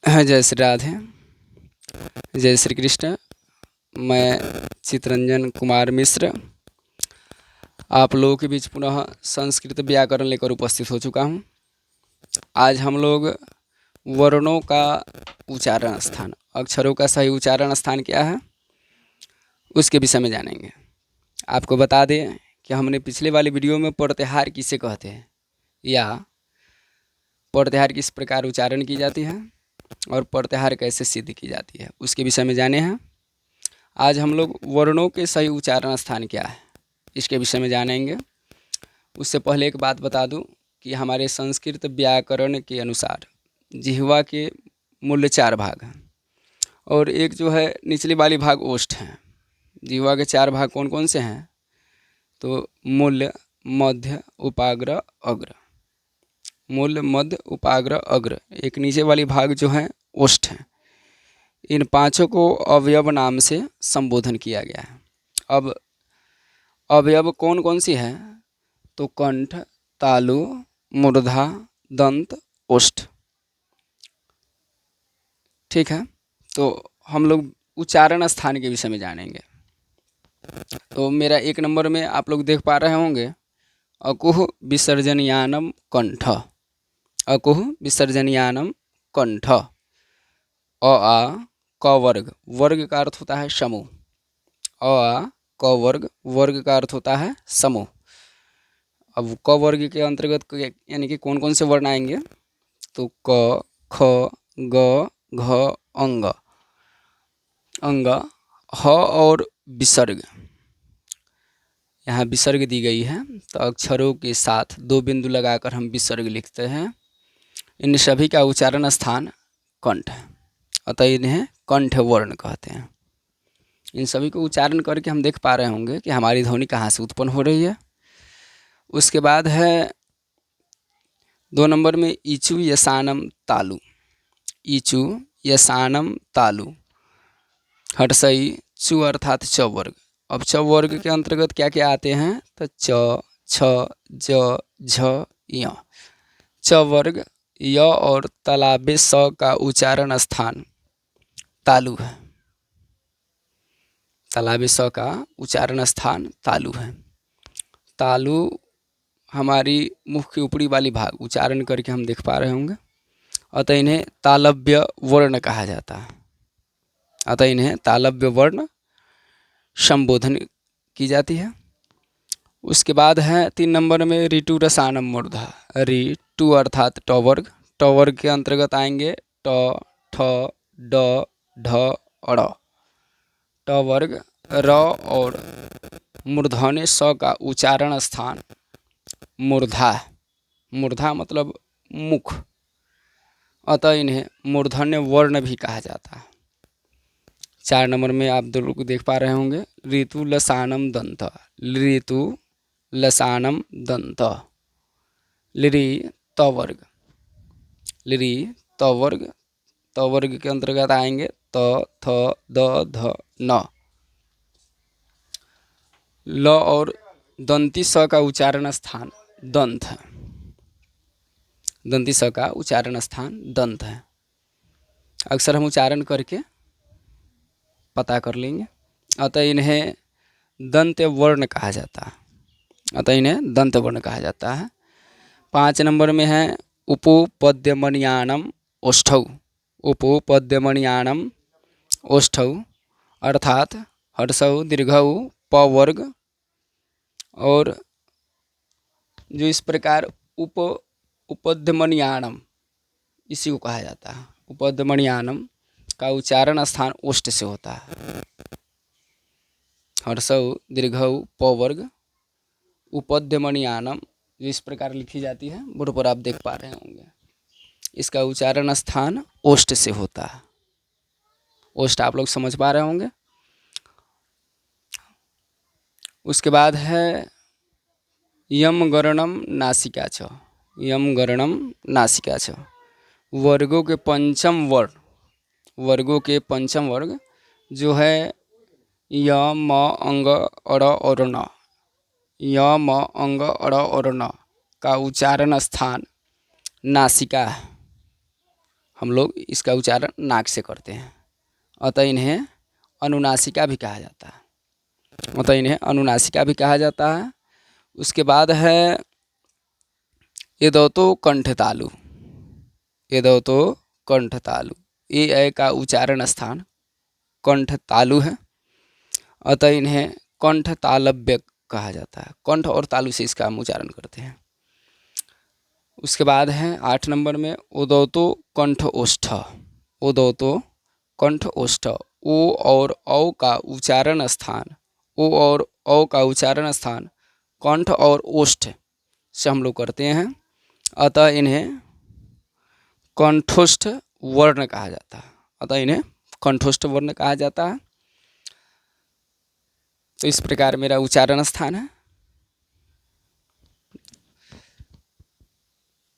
जय श्री राधे, जय श्री कृष्ण। मैं चितरंजन कुमार मिश्र आप लोगों के बीच पुनः संस्कृत व्याकरण लेकर उपस्थित हो चुका हूँ। आज हम लोग वर्णों का उच्चारण स्थान, अक्षरों का सही उच्चारण स्थान क्या है उसके विषय में जानेंगे। आपको बता दें कि हमने पिछले वाली वीडियो में प्रत्याहार किसे कहते हैं या प्रत्याहार किस प्रकार उच्चारण की जाती है और प्रत्याहार कैसे सिद्ध की जाती है उसके विषय में जाने हैं। आज हम लोग वर्णों के सही उच्चारण स्थान क्या है इसके विषय में जानेंगे। उससे पहले एक बात बता दूं कि हमारे संस्कृत व्याकरण के अनुसार जिह्वा के मूल 4 भाग हैं और एक जो है निचली वाली भाग ओष्ठ है। जिह्वा के 4 भाग कौन कौन से हैं तो मूल, मध्य, उपाग्र, अग्र। मूल, मध्य, उपाग्र, अग्र। एक नीचे वाली भाग जो है ओष्ठ है। इन पांचों को अवयव नाम से संबोधन किया गया है। अब अवयव कौन कौन सी है तो कंठ, तालु, मूर्धा, दंत, ओष्ठ। ठीक है, तो हम लोग उच्चारण स्थान के विषय में जानेंगे। तो मेरा 1 नंबर में आप लोग देख पा रहे होंगे अकुह विसर्जनयानम कंठ। अकुह विसर्जनयानम कंठ। अ आ क वर्ग, वर्ग का अर्थ होता है समूह। अ आ क वर्ग, वर्ग का अर्थ होता है समूह। अब क वर्ग के अंतर्गत यानी कि कौन कौन से वर्ण आएंगे तो क, ख, ग, घ, अंग। अंग, ह और विसर्ग। यहाँ विसर्ग दी गई है तो अक्षरों के साथ 2 बिंदु लगाकर हम विसर्ग लिखते हैं। इन सभी का उच्चारण स्थान कंठ है, अतः इन्हें कंठ वर्ण कहते हैं। इन सभी को उच्चारण करके हम देख पा रहे होंगे कि हमारी ध्वनि कहाँ से उत्पन्न हो रही है। उसके बाद है 2 नंबर में ईचु यसानम तालु। ईचु यसानम तालु। हर्षई चु अर्थात च वर्ग। अब च वर्ग के अंतर्गत क्या क्या आते हैं तो च, छ, ज, झ, य। च वर्ग, य और तालाबे स का उच्चारण स्थान तालु है। तालाबे स का उच्चारण स्थान तालु है। तालु हमारी मुख की ऊपरी वाली भाग उच्चारण करके हम देख पा रहे होंगे, अतः इन्हें तालव्य वर्ण कहा जाता है। अतः इन्हें तालव्य वर्ण संबोधन की जाती है। उसके बाद है 3 नंबर में ऋतु रसानम मूर्धा। ऋतु अर्थात ट वर्ग। ट वर्ग के अंतर्गत आएंगे ट, ठ, ड, ढ, अड़। ट वर्ग, र और मूर्धन्य स का उच्चारण स्थान मूर्धा। मूर्धा मतलब मुख, अतः इन्हें मूर्धन्य वर्ण भी कहा जाता है। 4 नंबर में आप दोनों को देख पा रहे होंगे ऋतु लसानम दंत। ऋतु लसानम दंत। लिरि त वर्ग। लिरि त वर्ग। त वर्ग के अंतर्गत आएंगे त, थ, द, ध, न। ल और दंती स का उच्चारण स्थान दंत है। दंती स का उच्चारण स्थान दंत है। अक्सर हम उच्चारण करके पता कर लेंगे। अतः इन्हें दंत वर्ण कहा जाता है। अतः इन्हें दंत वर्ण कहा जाता है। 5 नंबर में है उपोपद्यमणियानम ओष्ठौ। उपोपद्यमणियानम ओष्ठौ अर्थात हर्षौ दीर्घौ प वर्ग। और जो इस प्रकार उपद्यमणियानम इसी को कहा जाता है। उपद्यमणियानम का उच्चारण स्थान ओष्ठ से होता है। हर्षौ दीर्घौ प वर्ग। उपद्यमणियानम जो इस प्रकार लिखी जाती है बोर्ड पर आप देख पा रहे होंगे, इसका उच्चारण स्थान ओष्ठ से होता है। ओष्ठ आप लोग समझ पा रहे होंगे। उसके बाद है यम गरणम नासिका छ। यम गरणम नासिका छ। वर्गों के पंचम वर्ण, वर्गों के पंचम वर्ग जो है य, म, अंग, अड़ और न। य, म, अंग, अड़ और न का उच्चारण स्थान नासिका है। हम लोग इसका उच्चारण नाक से करते हैं, अतः इन्हें अनुनासिका भी कहा जाता है। उसके बाद है एदौतो कंठ तालु। ए ऐ का उच्चारण स्थान कंठ तालु है, अतः इन्हें कंठ तालव्य कहा जाता है। कंठ और तालु से इसका हम उच्चारण करते हैं। उसके बाद है 8 नंबर में उदौतो कंठ ओष्ठ। ओ और औ का उच्चारण स्थान कंठ और ओष्ठ से हम लोग करते हैं, अतः इन्हें कंठोष्ठ वर्ण कहा जाता है। तो इस प्रकार मेरा उच्चारण स्थान है।